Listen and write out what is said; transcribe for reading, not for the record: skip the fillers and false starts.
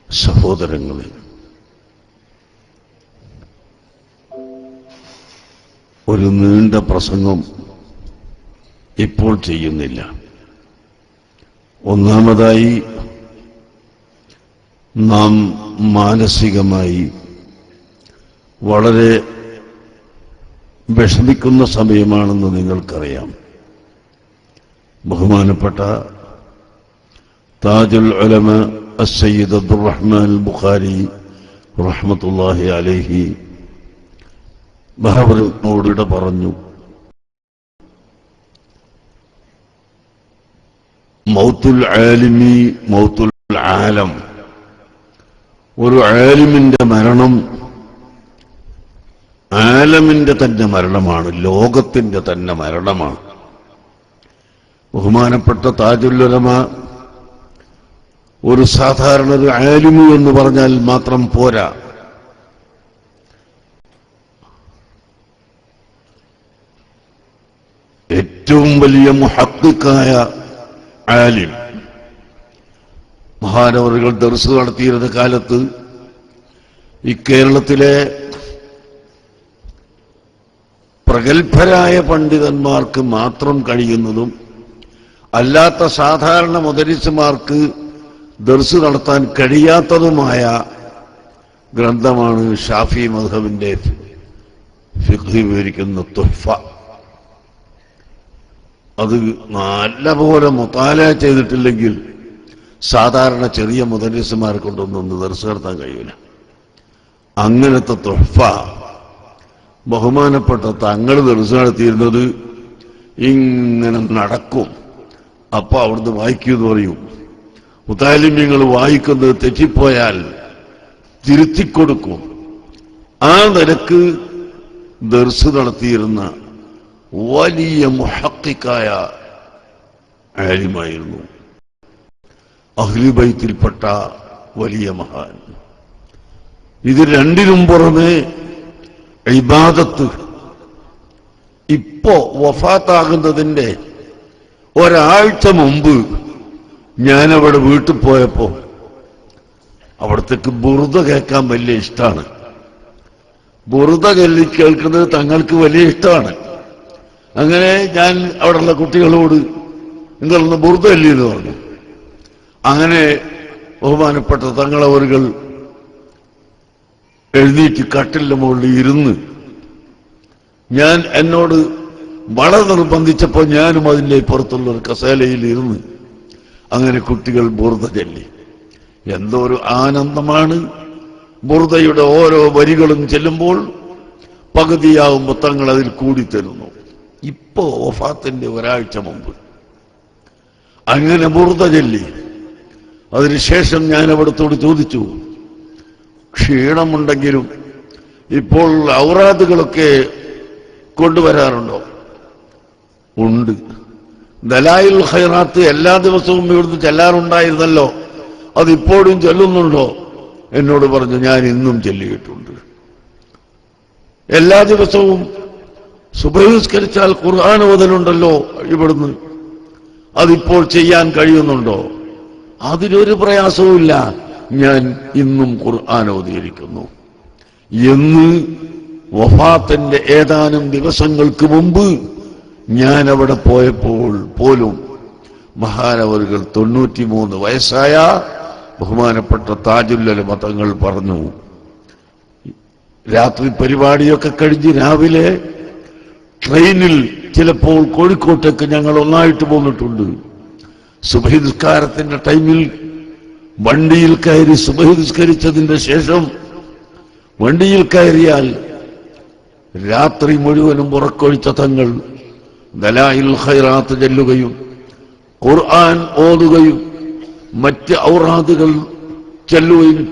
സഹോദരങ്ങളെ, ഒരു നീണ്ട പ്രസംഗം ഇപ്പോൾ ചെയ്യുന്നില്ല. ഒന്നാമതായി, നാം മാനസികമായി വളരെ വിഷമിക്കുന്ന സമയമാണെന്ന് നിങ്ങൾക്കറിയാം. ബഹുമാനപ്പെട്ട താജുൽ ഉലമ അസ്സയ്യിദ് അബ്ദുറഹ്മാൻ അൽ ബുഖാരി റഹ്മത്തുള്ളാഹി അലൈഹി ബഹവനോട് പറഞ്ഞു, മൗത്തുൽ ആലിമി മൗത്തുൽ ആലം. ഒരു ആലിമിന്റെ മരണം ആലമിന്റെ തന്നെ മരണമാണ്, ലോകത്തിന്റെ തന്നെ മരണമാണ്. ബഹുമാനപ്പെട്ട താജുൽ ഉലമ ഒരു സാധാരണ ഒരു ആലിമു എന്ന് പറഞ്ഞാൽ മാത്രം പോരാ, ഏറ്റവും വലിയ മുഹഖ്ഖിഖായ ആലിം. മഹാനവറുകൾ ദർസ് നടത്തിയിരുന്ന കാലത്ത് ഈ കേരളത്തിലെ പ്രഗത്ഭരായ പണ്ഡിതന്മാർക്ക് മാത്രം കഴിയുന്നതും അല്ലാത്ത സാധാരണ മുദരിസുമാർക്ക് ദർസ് നടത്താൻ കഴിയാത്തതുമായ ഗ്രന്ഥമാണ് ഷാഫി മദ്ഹബിന്റെ ഫിഖ് വിവരിക്കുന്ന തുഹ്ഫ. അത് നല്ലപോലെ മുതാല ചെയ്തിട്ടില്ലെങ്കിൽ സാധാരണ ചെറിയ മുദരിസുമാരെ കൊണ്ടൊന്നും ദർസ് നടത്താൻ കഴിയില്ല. അങ്ങനത്തെ തുഹ്ഫ ബഹുമാനപ്പെട്ട തങ്ങൾ ദർസ് നടത്തിയിരുന്നത് ഇങ്ങനെ നടക്കും. അപ്പൊ അവിടുന്ന് വായിക്കുമെന്ന് പറയും. മുതാലിമ്യങ്ങൾ വായിക്കുന്നത് തെറ്റിപ്പോയാൽ തിരുത്തിക്കൊടുക്കും. ആ നിലക്ക് ദർസ് നടത്തിയിരുന്ന വലിയ മുഹഖ്ഖിഖായ ആലിമായിരുന്നു, അഹ്ലു ബൈത്തിൽപ്പെട്ട വലിയ മഹാൻ. ഇത് രണ്ടിനും പുറമെ ഇബാദത്ത്. ഇപ്പോ വഫാത്താകുന്നതിന്റെ ഒരാഴ്ച മുമ്പ് ഞാനവിടെ വീട്ടിൽ പോയപ്പോ അവിടത്തേക്ക് ബുറുദ കേൾക്കാൻ വലിയ ഇഷ്ടമാണ്. ബുറുദ കേൾക്കുന്നത് തങ്ങൾക്ക് വലിയ ഇഷ്ടമാണ്. അങ്ങനെ ഞാൻ അവിടെയുള്ള കുട്ടികളോട് നിങ്ങളൊന്ന് ബുറുദ എന്ന് പറഞ്ഞു. അങ്ങനെ ബഹുമാനപ്പെട്ട തങ്ങളവറുകൾ എഴുന്നേറ്റ് കട്ടിലിന്റെ മുകളിൽ ഇരുന്ന് എന്നോട് വളരെ നിർബന്ധിച്ചപ്പോൾ ഞാനും അതിന്റെ പുറത്തുള്ള ഒരു കസേലയിൽ ഇരുന്ന് അങ്ങനെ കുട്ടികൾ ബുറുദ ചൊല്ലി. എന്തോ ഒരു ആനന്ദമാണ്. ബുറുദയുടെ ഓരോ വരികളും ചെല്ലുമ്പോൾ പകുതിയാവുമ്പോൾ തങ്ങൾ അതിൽ കൂടിത്തരുന്നു. ഇപ്പോ വഫാത്തിന്റെ ഒരാഴ്ച മുമ്പ് അങ്ങനെ ബുറുദ ചൊല്ലി. അതിനുശേഷം ഞാൻ അവിടത്തോട് ചോദിച്ചു, ക്ഷീണമുണ്ടെങ്കിലും ഇപ്പോൾ ഔറാദുകളൊക്കെ കൊണ്ടുവരാറുണ്ടോ? ഉണ്ട്. ദലായിലുൽ ഖൈറാത്ത് എല്ലാ ദിവസവും ഇവിടുന്ന് ചെല്ലാറുണ്ടായിരുന്നല്ലോ, അതിപ്പോഴും ചെല്ലുന്നുണ്ടോ? എന്നോട് പറഞ്ഞു, ഞാൻ ഇന്നും ചൊല്ലിയിട്ടുണ്ട്. എല്ലാ ദിവസവും സുബ്ഹ് നിസ്കരിച്ചാൽ ഖുർആൻ ഓതലുണ്ടല്ലോ ഇവിടുന്ന്, അതിപ്പോൾ ചെയ്യാൻ കഴിയുന്നുണ്ടോ? അതിനൊരു പ്രയാസവുമില്ല, ഞാൻ ഇന്നും ഖുർആൻ ഓതിയിരിക്കുന്നു എന്ന് വഫാത്തിന്റെ ഏതാനും ദിവസങ്ങൾക്ക് മുമ്പ് ഞാൻ അവിടെ പോയപ്പോൾ പോലും മഹാനവറുകൾ 93 വയസ്സായ ബഹുമാനപ്പെട്ട താജുൽ ഉലമ തങ്ങൾ പറഞ്ഞു, രാത്രി പരിപാടിയൊക്കെ കഴിഞ്ഞ് രാവിലെ ട്രെയിനിൽ ചിലപ്പോൾ കോഴിക്കോട്ടേക്ക് ഞങ്ങൾ ഒന്നായിട്ട് പോന്നിട്ടുണ്ട്. സുബ്ഹി നിസ്കാരത്തിന്റെ ടൈമിൽ വണ്ടിയിൽ കയറി സുബ്ഹി നിസ്കരിച്ചതിന്റെ ശേഷം വണ്ടിയിൽ കയറിയാൽ രാത്രി മുഴുവനും ഉറക്കൊഴിച്ച തങ്ങൾ ദലായിലുൽ ഖൈറാത്ത് ചൊല്ലുകയും ഖുർആൻ ഓതുകയും മറ്റ് ഔറാദുകൾ ചൊല്ലുകയും